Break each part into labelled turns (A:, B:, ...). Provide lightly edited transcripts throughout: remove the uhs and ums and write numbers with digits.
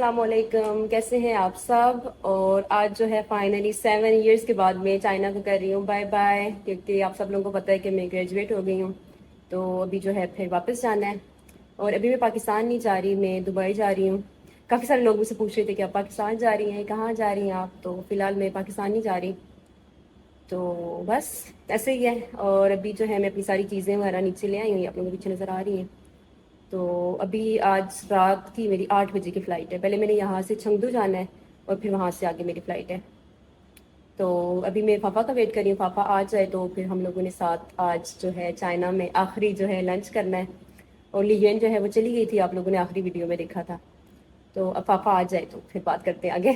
A: अस्सलामुअलैकुम, कैसे हैं आप सब। और आज जो है फाइनली 7 इयर्स के बाद मैं चाइना को कर रही हूँ बाय बाय, क्योंकि आप सब लोगों को पता है कि मैं ग्रेजुएट हो गई हूँ। तो अभी जो है फिर वापस जाना है। और अभी मैं पाकिस्तान नहीं जा रही, मैं दुबई जा रही हूँ। काफ़ी सारे लोग मुझसे पूछ रहे थे कि आप पाकिस्तान जा रही हैं, कहाँ जा रही हैं आप। तो फ़िलहाल मैं पाकिस्तान नहीं जा रही। तो बस ऐसे ही है। और अभी जो है मैं अपनी सारी चीज़ें वगैरह नीचे ले आई हूँ, ये आप लोगों को पीछे नज़र आ रही हैं। तो अभी आज रात की मेरी 8 बजे की फ़्लाइट है। पहले मैंने यहाँ से चंगदू जाना है और फिर वहाँ से आगे मेरी फ़्लाइट है। तो अभी मैं पापा का वेट कर रही हूँ, पापा आ जाए तो फिर हम लोगों ने साथ आज जो है चाइना में आखिरी जो है लंच करना है। और लियन जो है वो चली गई थी, आप लोगों ने आखिरी वीडियो में देखा था। तो अब पापा आ जाए तो फिर बात करते हैं आगे।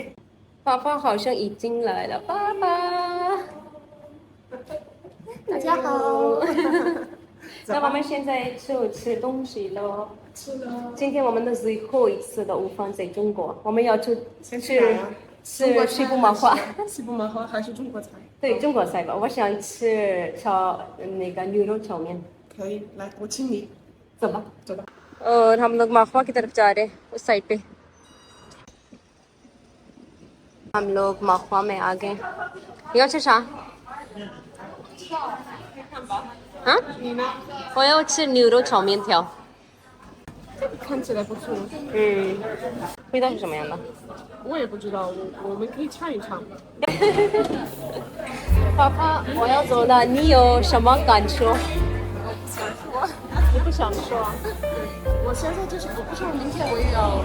A: पापा 好像已经来了，爸爸。大家好。那我们现在就吃东西了。
B: 是的，
A: 今天我们的最后一次的午饭在中国，我们要去
B: 先去哪呀？
A: 吃西部麻花。
B: 西部麻花还是中国菜？
A: 对，中国菜吧，我想吃那个牛肉炒面。
B: 可以，来，我请你，
A: 走吧。
B: 走吧。
A: और हम लोग माखवा की तरफ जा रहे हैं, उस साइड पे। हम लोग माखवा में आ गए। 你要吃啥？啊？
B: 你呢？
A: 我要吃牛肉炒面条。
B: 看起来不错，
A: 味道是什么样的？
B: 我也不知道，我们可以尝一尝。
A: 爸爸，我要走了，你有什么感受？你不想说？
B: 我现在就是我不是明天我也要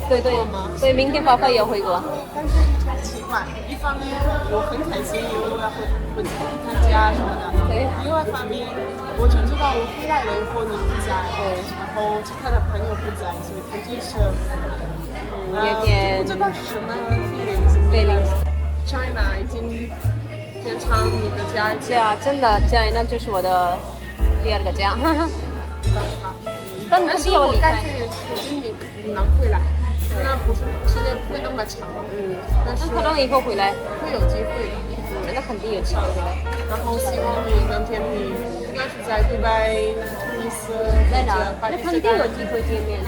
A: 对对
B: 吗？
A: 对，明天爸爸也回国。
B: 但是很奇怪，一方面我很开心，因为我要回他家什么的。
A: 对。
B: 另外一方面，我就知道我回来了以后你不在，然后其他的朋友不在，所以他就是
A: 有点
B: 不知道是什么 feelings。China 已经变成你的家。
A: 家真的家，那就是我的第二个家。但是我
B: 感觉肯定你能回来，虽然不是时间不会那么长，但是
A: 可能以后回来
B: 会有机会的。
A: 那肯定有机会的。
B: 然后希望你能见面，应该是在迪拜、突尼斯
A: 在哪？那肯定有机会见面。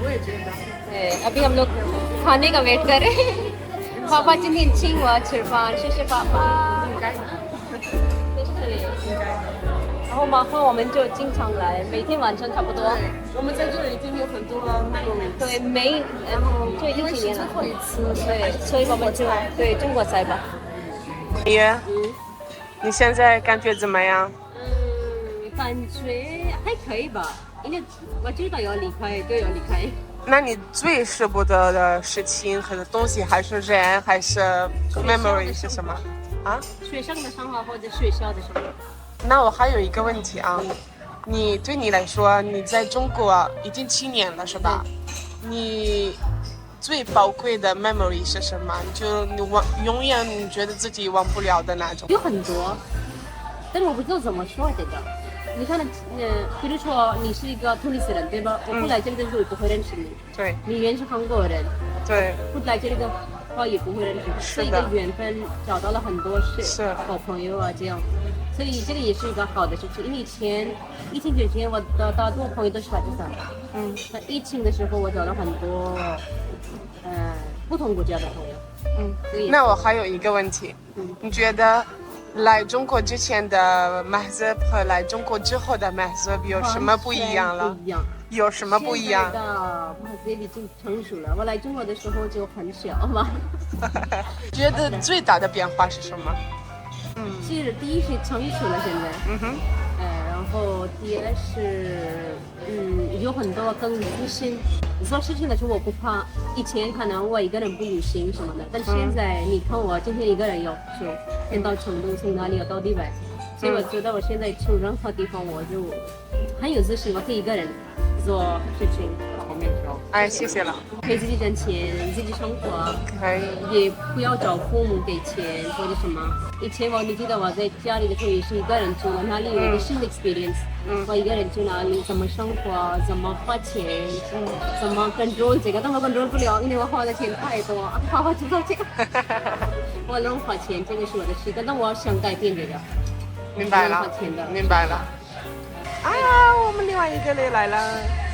B: 我也觉得。
A: 对，अभी हम लोग खाने का वेट कर रहे हैं। 爸爸今天请我吃饭，谢谢爸爸。
B: 应该的。
A: 谢谢。然后马上我们就经常来，每天晚上差不多。
B: 我们在这里已经有很多memory。
A: 对，然后就已经几年了。
B: 最后一次。
A: 对，所以我们就对中国菜吧。
B: 爷，你现在感觉怎么样？
A: 感觉还可以吧，因为我知道要离开就要离开。
B: 那你最舍不得的事情和东西，还是人，还是 memory 是什么？啊？
A: 学生的生活或者学校的生活。
B: 那我还有一个问题啊，对你来说，你在中国已经7年了，是吧？你最宝贵的 memory 是什么？就你永远你觉得自己忘不了的那种？
A: 有很多，但是我不知道怎么说这个。你看，比如说你是一个突尼斯人，对吧？我不来这里的时候也不会认识你。
B: 对。
A: 你原是韩国人。对。不来这里的话也不会认识你。是一个缘分，找到了很多好朋友啊，这样。所以这个也是一个好的事情，因为疫情之前我的大多朋友都是巴基斯坦的。在疫情的时候我找到很多不同国家的朋友。所以
B: 那我还有一个问题，你觉得来中国之前的 Mahzeb 和来中国之后的 Mahzeb 有什么不一样了？
A: 不一样。
B: 有什么不一样？
A: 现在的 Mahzeb 已经成熟了，我来中国的时候就很小嘛。
B: 觉得最大的变化是什么？
A: 其实第一是成熟了现在。然后第二是有很多更自信，做事情的时候我不怕。以前可能我一个人不旅行什么的，但现在你看我今天一个人要走，先到成都，从哪里要到迪拜，所以我觉得我现在去任何地方我就很有自信，我可以一个人做事情。
B: 哎，谢谢了。
A: 可以自己挣钱，自己生活，
B: 可以，
A: 也不要找父母给钱或者什么。以前你记得我在家里的时候也是一个人住，哪里有一个新的 experience。我一个人住哪里，怎么生活，怎么花钱，怎么 control 这个，但我 control 不了，因为我花的钱太多，我知道这个。我乱花钱，这个是我的习惯，但我想改变这个。
B: 明白了，明白了。啊，我们另外一个人来了。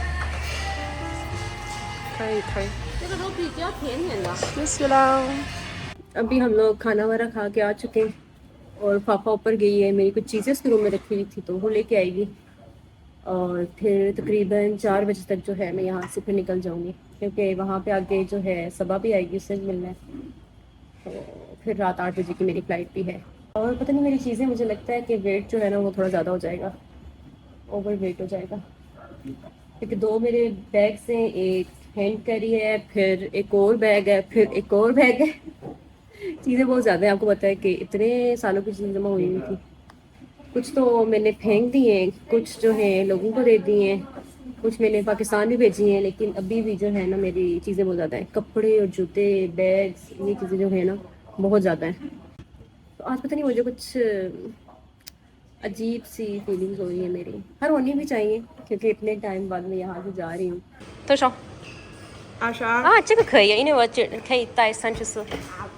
B: 可以。
A: 这个都比较甜点的。
B: 谢谢啦。
A: अभी हम लोग खाना वाना खा के आ चुके हैं और पापा ऊपर गई है, मेरी कुछ चीज़ें उसके रूम में रखी हुई थी तो वो लेके आएगी और फिर तकरीबन 4 बजे तक जो है मैं यहाँ से फिर निकल जाऊँगी क्योंकि वहाँ पे आगे जो है सबा भी आएगी, उससे मिलना है। तो फिर रात 8 बजे की मेरी फ़्लाइट भी है और पता नहीं मेरी चीज़ें, मुझे लगता है कि वेट जो है ना वो थोड़ा ज़्यादा हो जाएगा, ओवर वेट हो जाएगा क्योंकि 2 मेरे बैग्स हैं, एक हैंड कैरी है, फिर एक और बैग है, फिर एक और बैग है। चीज़ें बहुत ज़्यादा है, आपको पता है कि इतने सालों की चीज़ें जमा हुई हुई थी, कुछ तो मैंने फेंक दी हैं, कुछ जो है लोगों को दे दी हैं, कुछ मैंने पाकिस्तान भी भेजी हैं, लेकिन अभी भी जो है ना मेरी चीज़ें बहुत ज़्यादा हैं, कपड़े और जूते, बैग्स, ये चीज़ें जो है ना बहुत ज़्यादा हैं। तो आज पता नहीं मुझे कुछ अजीब सी फीलिंग्स हो रही है मेरी, हर होनी भी चाहिए क्योंकि इतने टाइम बाद मैं यहाँ से जा रही हूँ।
C: 多少
B: 22
C: 啊？这个可以，因为我只可以带34，
B: 22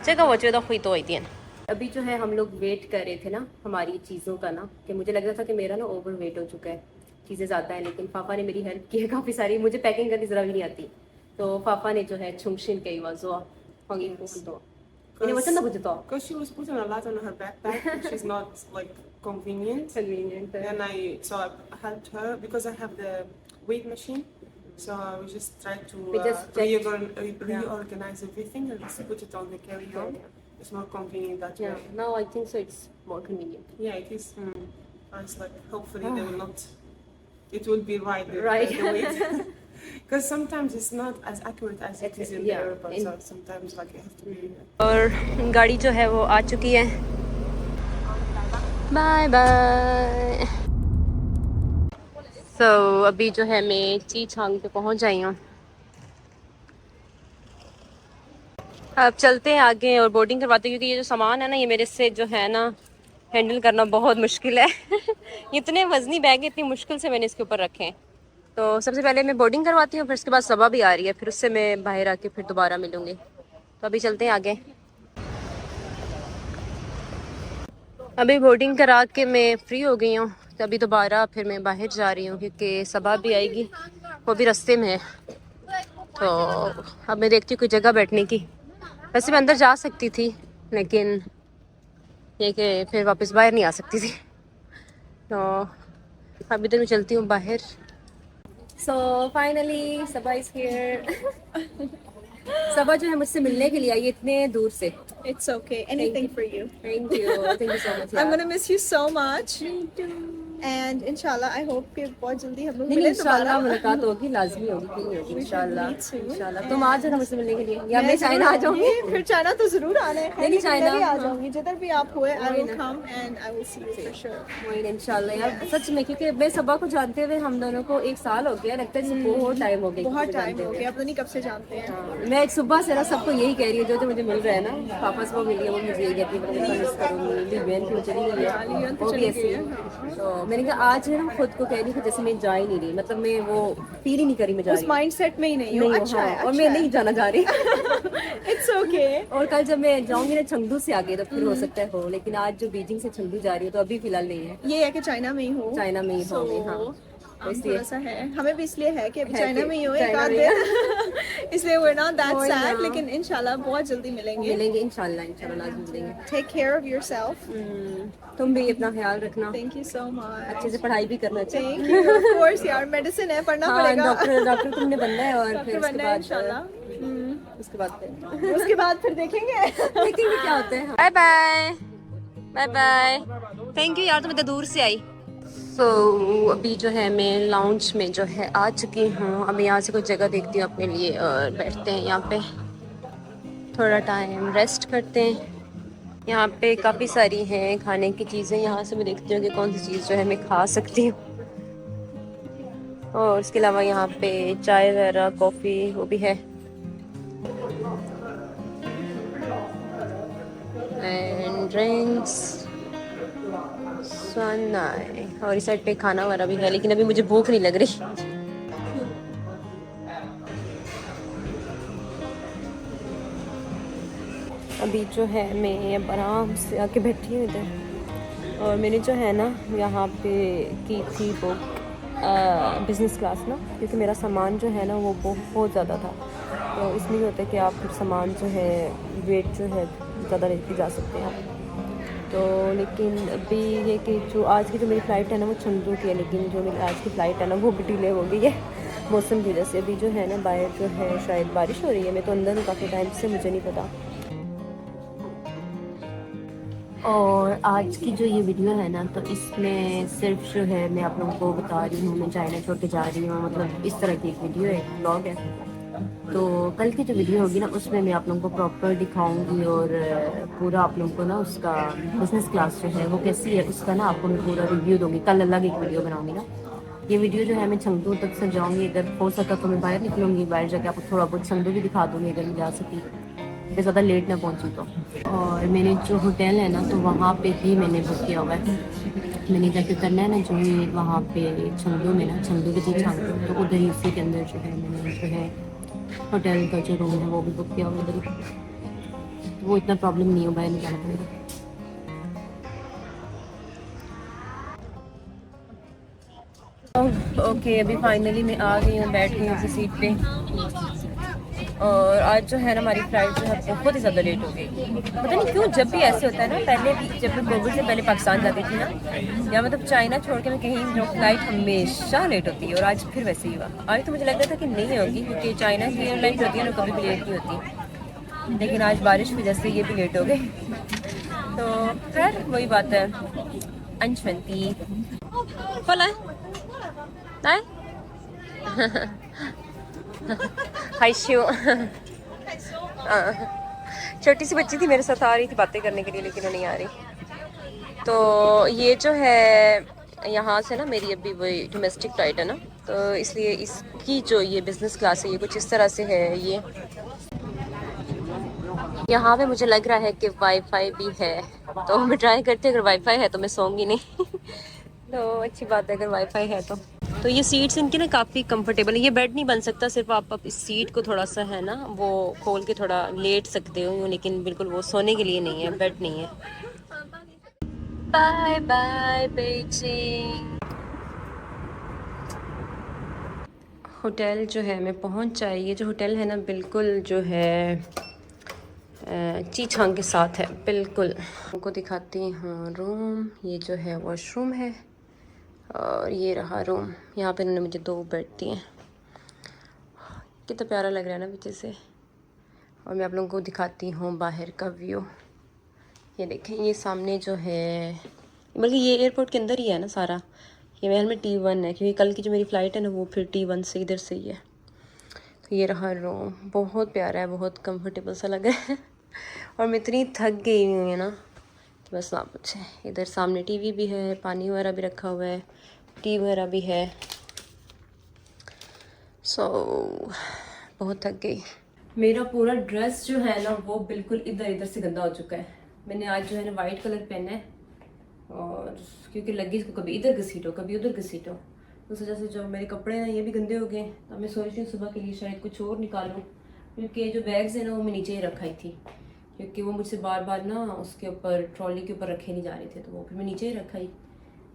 C: 这个我觉得会多一点。
A: अभी जो है हम लोग वेट कर रहे थे ना हमारी चीज़ों का ना, कि मुझे लग रहा था कि मेरा ना ओवर वेट हो चुका है, चीज़ें ज़्यादा है, लेकिन पापा ने मेरी हेल्प की है काफ़ी सारी, मुझे पैकिंग करनी ज़रा भी नहीं आती, तो पापा ने जो है छुमशिन कई वाजो होंगी तो इन्हें वचन ना बुझे तो
B: Because she was putting a lot on her backpack, which is not like convenient.
A: Convenient है।
B: And so I helped her because I have the weight machine. So we just tried to
A: We just checked.
B: reorganize everything and just put it on the carry-on. It's more convenient that
A: Yeah,
B: way.
A: now I think so it's more convenient.
B: Yeah, it is. It's like hopefully they will not. It will be right.
A: Right.
B: The weight. Because sometimes it's not as accurate as it is in
A: Yeah,
B: the airport.
A: in-
B: So sometimes like you have to be.
C: और गाड़ी जो है वो आ चुकी है। Bye bye. सो अभी जो है मैं चीछांग पे पहुंच आई हूँ। अब चलते हैं आगे और बोर्डिंग करवाते हैं क्योंकि ये जो सामान है ना ये मेरे से जो है ना हैंडल करना बहुत मुश्किल है। इतने वजनी बैग इतनी मुश्किल से मैंने इसके ऊपर रखे हैं। तो सबसे पहले मैं बोर्डिंग करवाती हूँ, फिर उसके बाद सबा भी आ रही है, फिर उससे मैं बाहर आके फिर दोबारा मिलूंगी। तो अभी चलते हैं आगे। अभी बोर्डिंग करा के मैं फ्री हो गई हूँ, तो अभी दोबारा फिर मैं बाहर जा रही हूँ क्योंकि सबा भी आएगी, वो भी रास्ते में है। तो अब मैं देखती हूँ कोई जगह बैठने की। वैसे मैं अंदर जा सकती थी लेकिन ये कि फिर वापस बाहर नहीं आ सकती थी, तो अभी तो मैं चलती हूँ बाहर।
A: So finally Saba is here. सबा जो है मुझसे मिलने के लिए आई है इतने दूर से।
D: It's okay. Anything for you.
A: Thank you so much.
D: I'm gonna miss you so much. And inshallah, I hope कि बहुत जल्दी हम लोग
A: नहीं
D: मिले
A: इंशाल्लाह
D: दोबारा.
A: मुलाकात होगी, लाजमी होगी, क्यों नहीं होगी, इंशाल्लाह
D: meet soon.
A: इंशाल्लाह। तुम आ जाना मुझसे मिलने के लिए या मैं
D: मैं
A: चाइना आ जाऊंगी।
D: फिर चाइना तो जरूर आना है.
A: नहीं,
D: लेकिन
A: चाइना,
D: मैं भी आ
A: हाँ।
D: जाऊंगी जिधर भी आप हुए. I
A: वही
D: will
A: ना।
D: come and I will see you for sure.
A: वही इंशाल्लाह यार, सच में क्योंकि मैं सबा को जानते हुए हम दोनों को 1 साल हो गया, लगता है बहुत टाइम हो गया।
D: बहुत टाइम हो गया. पता नहीं कब से जानते हैं.
A: हाँ, मैं सुबह से ना सबको यही कह रही हूँ जो मुझे मिल रहा है ना, पापा से वो मिली है, वो मुझे यही कहती है मैं मिस करूँगी, बहन क्यों चली गई है, वो भी ऐसी है। तो मैंने कहा आज है ना खुद को कह रही हूँ जैसे मैं जा ही नहीं रही, मतलब मैं वो फील ही नहीं करी मैं जा
D: उस
A: रही हूँ।
D: माइंडसेट में ही नहीं हूँ.
A: नहीं,
D: अच्छा
A: हाँ,
D: है.
A: और मैं नहीं जाना जा रही।
D: It's okay.
A: और कल जब मैं जाऊंगी ना चंगदू से आगे तो फिर हो सकता है हो, लेकिन आज जो बीजिंग से चंगदू जा रही हूँ तो अभी फिलहाल नहीं है,
D: ये है कि चाइना में ही हो.
A: चाइना में ही
D: So,
A: होंगे। हाँ तो इसलिए
D: थोड़ा सा है. हमें भी इसलिए है कि अभी
A: है
D: चाइना
A: कि
D: में ही हो एक
A: चाइना
D: आध
A: में
D: दिन. इसलिए we're not that
A: वही
D: sad.
A: ना।
D: लेकिन इंशाल्लाह बहुत जल्दी मिलेंगे.
A: मिलेंगे इंशाल्लाह, इंशाल्लाह लाजमी मिलेंगे।
D: Take care of yourself.
A: तुम भी अपना ख्याल रखना,
D: Thank you so much.
A: अच्छे से पढ़ाई भी करना चाहिए।
D: Thank you. Of course यार, मेडिसिन है, पढ़ना
A: हाँ,
D: पड़ेगा.
A: डॉक्टर तुमने बनना है और फिर
D: डॉक्टर
A: उसके
D: बनना है
A: बाद
D: इंशाल्लाह.
A: उसके बाद फिर
D: उसके बाद फिर देखेंगे.
A: देखेंगे क्या होता है।
C: Bye bye bye bye. Thank you यार, तुम इतने दूर से आई। तो अभी जो है मैं लाउंज में जो है आ चुकी हूँ। अब यहाँ से कुछ जगह देखती हूँ अपने लिए और बैठते हैं यहाँ पे, थोड़ा टाइम रेस्ट करते हैं। यहाँ पे काफ़ी सारी हैं खाने की चीज़ें, यहाँ से मैं देखती हूँ कि कौन सी चीज़ जो है मैं खा सकती हूँ। और इसके अलावा यहाँ पे चाय वगैरह, कॉफ़ी वो भी है। एंड ड्रिंक्स सुनाए, और इस साइड पे खाना वगैरह भी है, लेकिन अभी मुझे भूख नहीं लग रही। अभी जो है मैं अब आराम से आके बैठी हूँ इधर, और मैंने जो है ना यहाँ पे की थी बुक
A: बिज़नेस क्लास ना, क्योंकि मेरा सामान जो है ना वो बहुत ज़्यादा था। तो इसमें ये होता है कि आप फिर सामान जो है वेट जो है ज़्यादा लेके जा सकते हैं आप। तो लेकिन अभी ये कि जो आज की जो मेरी फ़्लाइट है ना वो चंदू की है, लेकिन जो मेरी आज की फ़्लाइट है ना वो भी डिले हो गई है मौसम की वजह से। अभी जो है ना बाहर जो है शायद बारिश हो रही है, मैं तो अंदर हूँ काफ़ी टाइम से, मुझे नहीं पता। और आज की जो ये वीडियो है ना तो इसमें सिर्फ जो है मैं आप लोगों को बता रही हूँ मैं चाइना छोड़ के जा रही हूँ, मतलब इस तरह की एक वीडियो है, एक ब्लॉग है। तो कल की जो वीडियो होगी ना उसमें मैं आप लोगों को प्रॉपर दिखाऊंगी और पूरा आप लोगों को ना उसका बिजनेस क्लास जो है वो कैसी है उसका ना आपको मैं पूरा रिव्यू दूंगी। कल अलग एक वीडियो बनाऊंगी ना। ये वीडियो जो है मैं चंगदू तक से जाऊँगी, अगर हो सका तो मैं बाहर निकलूँगी, बाहर जाके आपको थोड़ा बहुत चंगदू भी दिखा दूँगी अगर मैं जा सकी, अगर ज़्यादा लेट ना पहुँची तो। और मैंने जो होटल है ना तो वहाँ पे भी मैंने बुक किया हुआ है। मैंने जाके करना है ना जो है वहाँ पे चंगदू में ना, चंगदू के ठीक चंगदू तो उधर ही उसी के अंदर जो है मैंने जो है होटल का जो रूम है वो भी बुक किया हुआ उधर ही। वो इतना प्रॉब्लम नहीं हो, बाहर नहीं जाना पड़ेगा। ओके अभी फाइनली मैं आ गई हूँ, बैठ गई हूँ सीट पे। और आज जो है ना हमारी फ्लाइट जो है बहुत ही ज़्यादा लेट हो गई। पता नहीं क्यों, जब भी ऐसे होता है ना, पहले भी जब मैं कोविड से पहले पाकिस्तान जाती थी ना, या मतलब चाइना छोड़ के मैं कहीं जो फ्लाइट हमेशा लेट होती है। और आज फिर वैसे ही हुआ। आज तो मुझे लग रहा था कि नहीं होगी क्योंकि चाइना की एयरलाइन होती है ना कभी भी लेट नहीं होती, लेकिन आज बारिश की वजह से ये भी लेट हो गई। तो खैर वही बात है। अंशवंती बोला हाइशू छोटी सी बच्ची थी मेरे साथ, आ रही थी बातें करने के लिए लेकिन वो नहीं आ रही। तो ये जो है यहाँ से ना मेरी अभी वही डोमेस्टिक फ्लाइट है ना, तो इसलिए इसकी जो ये बिज़नेस क्लास है ये कुछ इस तरह से है। ये यहाँ पे मुझे लग रहा है कि वाईफाई भी है, तो मैं ट्राई करती हूँ अगर वाईफाई है तो मैं सोऊंगी नहीं तो अच्छी बात है अगर वाईफाई है तो ये सीट्स इनकी ना काफ़ी कंफर्टेबल है। ये बेड नहीं बन सकता, सिर्फ आप इस सीट को थोड़ा सा है ना वो खोल के थोड़ा लेट सकते हो, लेकिन बिल्कुल वो सोने के लिए नहीं है, बेड नहीं है। Bye bye Beijing. होटल जो है मैं पहुंच जाए। ये जो होटल है ना बिल्कुल जो है चीचांग के साथ है बिल्कुल। उनको दिखाती हूँ रूम। ये जो है वॉशरूम है और ये रहा रूम। यहाँ पे इन्होंने मुझे 2 बेड दिए। कितना प्यारा लग रहा है ना पीछे से। और मैं आप लोगों को दिखाती हूँ बाहर का व्यू। ये देखें, ये सामने जो है, बल्कि ये एयरपोर्ट के अंदर ही है ना सारा। ये महल में T1 है क्योंकि कल की जो मेरी फ़्लाइट है ना वो फिर T1 से इधर से ही है। तो ये रहा रूम, बहुत प्यारा है, बहुत कंफर्टेबल सा लग रहा है। और मैं इतनी थक गई हुई है ना कि बस ना पूछे। इधर सामने टीवी भी है, पानी वगैरह भी रखा हुआ है, टी वगैरह भी है। बहुत थक गई। मेरा पूरा ड्रेस जो है ना वो बिल्कुल इधर इधर से गंदा हो चुका है। मैंने आज जो है ना वाइट कलर पहना है, और क्योंकि लगी इसको कभी इधर घसीटो कभी उधर घसीटो, तो उस वजह से जो मेरे कपड़े हैं ये भी गंदे हो गए। अब मैं सोच रही हूँ सुबह के लिए शायद कुछ और निकालूँ, क्योंकि जो बैग्स है ना वो मैं नीचे ही रखाई थी, क्योंकि वो मुझसे बार बार ना उसके ऊपर ट्रॉली के ऊपर रखे नहीं जा रहे थे, तो वो फिर मैं नीचे ही रखाई।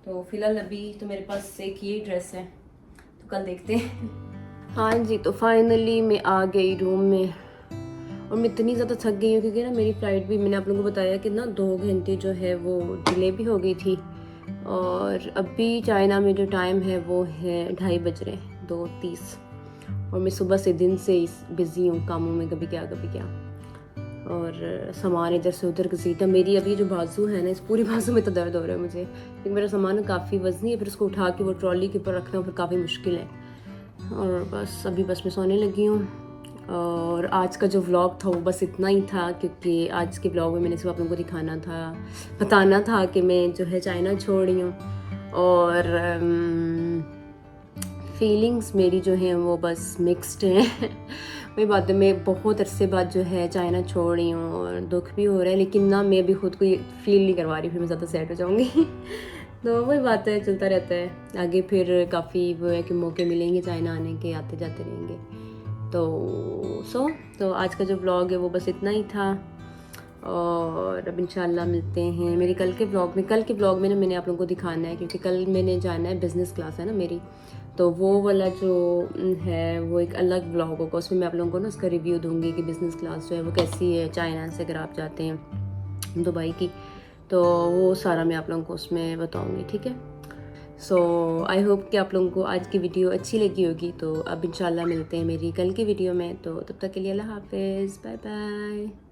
A: तो फिलहाल अभी तो मेरे पास एक ये ड्रेस है, तो कल देखते हैं। हाँ जी, तो फाइनली मैं आ गई रूम में। और मैं इतनी ज़्यादा थक गई हूँ क्योंकि ना मेरी फ़्लाइट भी, मैंने आप लोगों को बताया कि ना 2 घंटे जो है वो डिले भी हो गई थी। और अभी चाइना में जो टाइम है वो है 2:30 बज रहे, 2:30। और मैं सुबह से दिन से बिज़ी हूँ कामों में, कभी क्या कभी क्या। और सामान इधर से उधर घसीटा। मेरी अभी जो बाजू है ना, इस पूरी बाजू में तो दर्द हो रहा है मुझे, क्योंकि मेरा सामान काफ़ी वज़नी है, फिर उसको उठा के वो ट्रॉली के ऊपर रखना फिर काफ़ी मुश्किल है। और बस अभी बस मैं सोने लगी हूँ। और आज का जो व्लॉग था वो बस इतना ही था, क्योंकि आज के व्लॉग में मैंने सिर्फ आप लोगों को दिखाना था, बताना था कि मैं जो है चाइना छोड़ रही हूँ। और फीलिंग्स मेरी जो हैं वो बस मिक्स्ड हैं। वही बात है, मैं बहुत अरसे बाद जो है चाइना छोड़ रही हूँ और दुख भी हो रहा है, लेकिन ना मैं भी खुद को ये फील नहीं करवा रही, फिर मैं ज़्यादा सैड हो जाऊँगी। तो वही बात है, चलता रहता है आगे। फिर काफ़ी वो है कि मौके मिलेंगे चाइना आने के, आते जाते रहेंगे। तो आज का जो व्लॉग है वो बस इतना ही था। और अब इंशाल्लाह मिलते हैं मेरे कल के ब्लॉग में। कल के ब्लॉग में ना मैंने आप लोगों को दिखाना है, क्योंकि कल मैंने जाना है, बिज़नेस क्लास है ना मेरी, तो वो वाला जो है वो एक अलग ब्लॉग होगा। उसमें मैं आप लोगों को ना उसका रिव्यू दूंगी कि बिज़नेस क्लास जो है वो कैसी है चाइना से अगर आप जाते हैं दुबई की, तो वो सारा मैं आप लोगों को उसमें बताऊँगी, ठीक है। सो आई होप कि आप लोगों को आज की वीडियो अच्छी लगी होगी। तो अब इंशाल्लाह मिलते हैं मेरी कल की वीडियो में, तो तब तक के लिए अल्लाह हाफिज़, बाय बाय।